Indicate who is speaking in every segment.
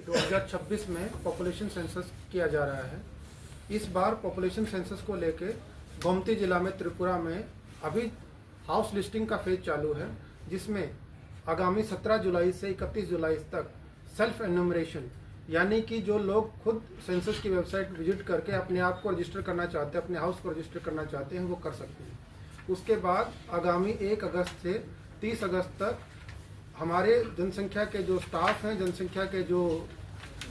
Speaker 1: 2026 में population census किया जा रहा है। इस बार पॉपुलेशन सेंसस को लेके गोमती जिला में त्रिपुरा में अभी हाउस लिस्टिंग का फेज चालू है, जिसमें आगामी 17 जुलाई से 31 जुलाई तक सेल्फ एन्यूमरेशन यानी कि जो लोग खुद सेंसस की वेबसाइट विजिट करके अपने आप को रजिस्टर करना चाहते हैं, अपने हाउस को रजिस्टर करना चाहते हैं, वो कर सकते हैं। उसके बाद आगामी 1 अगस्त से 30 अगस्त तक हमारे जनसंख्या के जो स्टाफ हैं, जनसंख्या के जो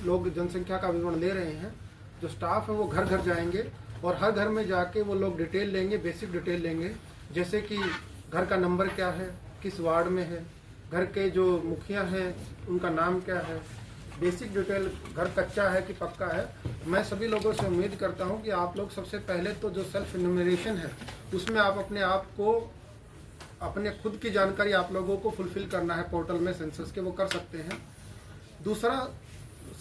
Speaker 1: लोग जनसंख्या का विवरण ले रहे हैं, जो स्टाफ है वो घर घर जाएंगे और हर घर में जाके वो लोग डिटेल लेंगे, बेसिक डिटेल लेंगे, जैसे कि घर का नंबर क्या है, किस वार्ड में है, घर के जो मुखिया हैं उनका नाम क्या है, बेसिक डिटेल, घर कच्चा है कि पक्का है। मैं सभी लोगों से उम्मीद करता हूं कि आप लोग सबसे पहले तो जो सेल्फ एन्यूमरेशन है उसमें आप अपने आप को, अपने खुद की जानकारी आप लोगों को फुलफिल करना है पोर्टल में सेंसस के, वो कर सकते हैं। दूसरा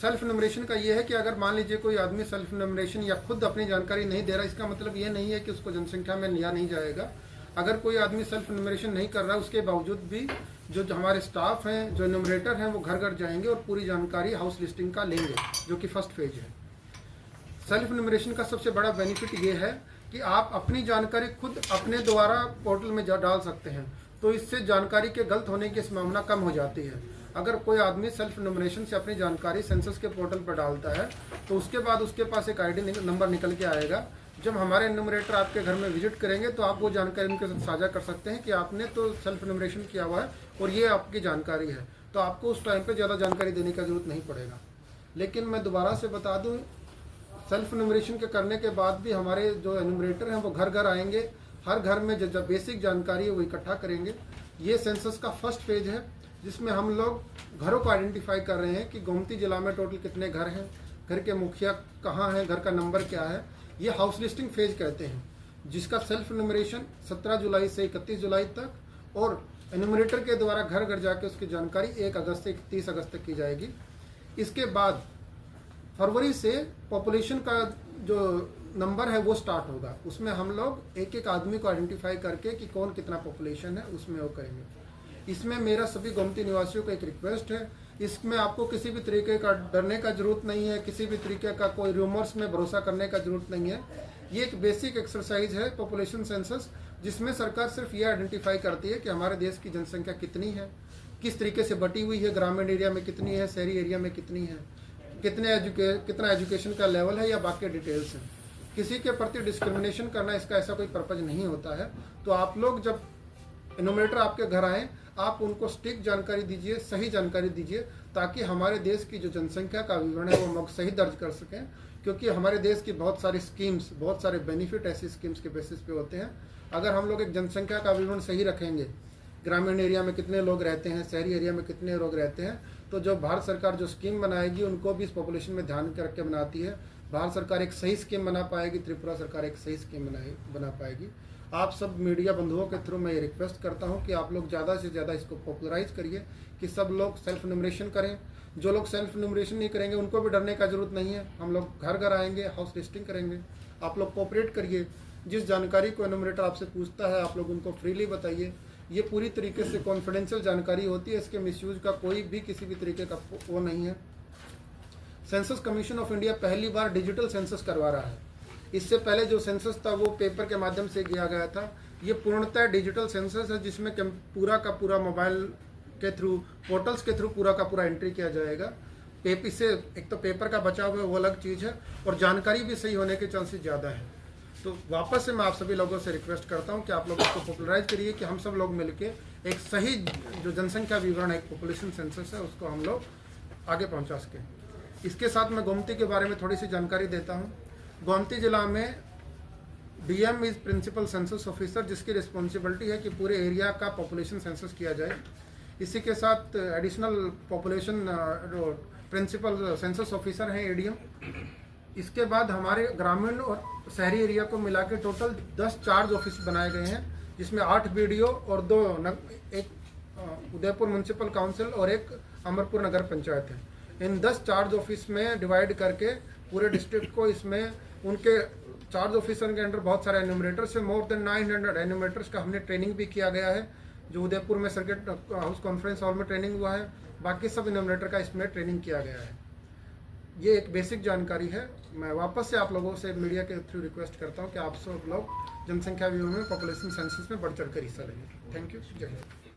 Speaker 1: सेल्फ एन्यूमरेशन का ये है कि अगर मान लीजिए कोई आदमी सेल्फ एन्यूमरेशन या खुद अपनी जानकारी नहीं दे रहा, इसका मतलब ये नहीं है कि उसको जनसंख्या में लिया नहीं जाएगा। अगर कोई आदमी सेल्फ एन्यूमरेशन नहीं कर रहा है, उसके बावजूद भी जो हमारे स्टाफ हैं, जो एन्यूमरेटर हैं, वो घर घर जाएंगे और पूरी जानकारी हाउस लिस्टिंग का लेंगे, जो कि फर्स्ट फेज है। सेल्फ एन्यूमरेशन का सबसे बड़ा बेनिफिट ये है कि आप अपनी जानकारी खुद अपने द्वारा पोर्टल में डाल सकते हैं, तो इससे जानकारी के गलत होने की संभावना कम हो जाती है। अगर कोई आदमी सेल्फ एन्यूमरेशन से अपनी जानकारी सेंसस के पोर्टल पर डालता है तो उसके बाद उसके पास एक आईडी नंबर निकल के आएगा। जब हमारे एन्यूमरेटर आपके घर में विजिट करेंगे तो आप वो जानकारी उनके साथ साझा कर सकते हैं कि आपने तो सेल्फ एन्यूमरेशन किया हुआ है और ये आपकी जानकारी है, तो आपको उस टाइम पे ज़्यादा जानकारी देने का जरूरत नहीं पड़ेगा। लेकिन मैं दोबारा से बता दूं, सेल्फ एन्यूमरेशन के करने के बाद भी हमारे जो एन्यूमरेटर हैं वो घर घर आएंगे, हर घर में जो बेसिक जानकारी है वो इकट्ठा करेंगे। ये सेंसस का फर्स्ट फेज है, जिसमें हम लोग घरों को आइडेंटिफाई कर रहे हैं कि गोमती जिला में टोटल कितने घर हैं, घर के मुखिया कहाँ हैं, घर का नंबर क्या है। ये हाउस लिस्टिंग फेज कहते हैं, जिसका सेल्फ एन्यूमरेशन 17 जुलाई से 31 जुलाई तक और एन्यूमरेटर के द्वारा घर घर जाके उसकी जानकारी 1 अगस्त से 30 अगस्त तक की जाएगी। इसके बाद फरवरी से पॉपुलेशन का जो नंबर है वो स्टार्ट होगा। उसमें हम लोग एक एक आदमी को आइडेंटिफाई करके कि कौन कितना पॉपुलेशन है उसमें वो करेंगे। इसमें मेरा सभी गोमती निवासियों का एक रिक्वेस्ट है, इसमें आपको किसी भी तरीके का डरने का जरूरत नहीं है, किसी भी तरीके का कोई रूमर्स में भरोसा करने का जरूरत नहीं है। ये एक बेसिक एक्सरसाइज है पॉपुलेशन सेंसस, जिसमें सरकार सिर्फ ये आइडेंटिफाई करती है कि हमारे देश की जनसंख्या कितनी है, किस तरीके से बटी हुई है, ग्रामीण एरिया में कितनी है, शहरी एरिया में कितनी है, कितना एजुकेशन का लेवल है या बाकी डिटेल्स हैं। किसी के प्रति डिस्क्रिमिनेशन करना इसका ऐसा कोई पर्पज नहीं होता है। तो आप लोग जब एन्यूमरेटर आपके घर आए, आप उनको सटीक जानकारी दीजिए, सही जानकारी दीजिए, ताकि हमारे देश की जो जनसंख्या का विवरण है वो सही दर्ज कर सकें। क्योंकि हमारे देश की बहुत सारी स्कीम्स, बहुत सारे बेनिफिट ऐसी स्कीम्स के बेसिस पे होते हैं। अगर हम लोग एक जनसंख्या का विवरण सही रखेंगे, ग्रामीण एरिया में कितने लोग रहते हैं, शहरी एरिया में कितने लोग रहते हैं, तो जो भारत सरकार जो स्कीम बनाएगी उनको भी इस पॉपुलेशन में ध्यान रख के बनाती है। भारत सरकार एक सही स्कीम बना पाएगी, त्रिपुरा सरकार एक सही स्कीम बना पाएगी। आप सब मीडिया बंधुओं के थ्रू मैं ये रिक्वेस्ट करता हूं कि आप लोग ज़्यादा से ज़्यादा इसको पॉपुलराइज करिए कि सब लोग सेल्फ एन्यूमरेशन करें। जो लोग सेल्फ एन्यूमरेशन नहीं करेंगे उनको भी डरने का जरूरत नहीं है। हम लोग घर घर आएंगे, हाउस लिस्टिंग करेंगे। आप लोग कोऑपरेट करिए, जिस जानकारी को एन्यूमरेटर आपसे पूछता है आप लोग उनको फ्रीली बताइए। ये पूरी तरीके से कॉन्फिडेंशियल जानकारी होती है, इसके मिसयूज का कोई भी किसी भी तरीके का वो नहीं है। सेंसस कमीशन ऑफ इंडिया पहली बार डिजिटल सेंसस करवा रहा है। इससे पहले जो सेंसस था वो पेपर के माध्यम से किया गया था। ये पूर्णतः डिजिटल सेंसस है, जिसमें पूरा का पूरा मोबाइल के थ्रू, पोर्टल्स के थ्रू पूरा का पूरा एंट्री किया जाएगा। इससे एक तो पेपर का बचाव है वो अलग चीज़ है, और जानकारी भी सही होने के चांसेस ज़्यादा है। तो वापस से मैं आप सभी लोगों से रिक्वेस्ट करता हूं कि आप लोग इसको पॉपुलराइज करिए कि हम सब लोग मिलके एक सही जो जनसंख्या विवरण है, एक पॉपुलेशन सेंसस है, उसको हम लोग आगे पहुंचा सकें। इसके साथ मैं गोमती के बारे में थोड़ी सी जानकारी देता हूं। गोमती जिला में DM is principal census officer, जिसकी रिस्पॉन्सिबिलिटी है कि पूरे एरिया का पॉपुलेशन सेंसस किया जाए। इसी के साथ additional population principal census officer हैं एडीएम। इसके बाद हमारे ग्रामीण और शहरी एरिया को मिला के टोटल 10 चार्ज ऑफिस बनाए गए हैं, जिसमें 8 बीडीओ और 2 एक उदयपुर म्यूनसिपल काउंसिल और एक अमरपुर नगर पंचायत है। इन 10 चार्ज ऑफिस में डिवाइड करके पूरे डिस्ट्रिक्ट को, इसमें उनके चार्ज ऑफिसर के अंडर बहुत सारे एन्यूमरेटर्स है। मोर देन 900 एन्यूमरेटर्स का हमने ट्रेनिंग भी किया गया है, जो उदयपुर में सर्किट हाउस कॉन्फ्रेंस हॉल में ट्रेनिंग हुआ है। बाकी सब एन्यूमरेटर का इसमें ट्रेनिंग किया गया है। ये एक बेसिक जानकारी है। मैं वापस से आप लोगों से मीडिया के थ्रू रिक्वेस्ट करता हूँ कि आप सब लोग जनसंख्या व्यूह में, पॉपुलेशन सेंसस में बढ़ चढ़ कर हिस्सा लेंगे। Thank you. जय हिंद।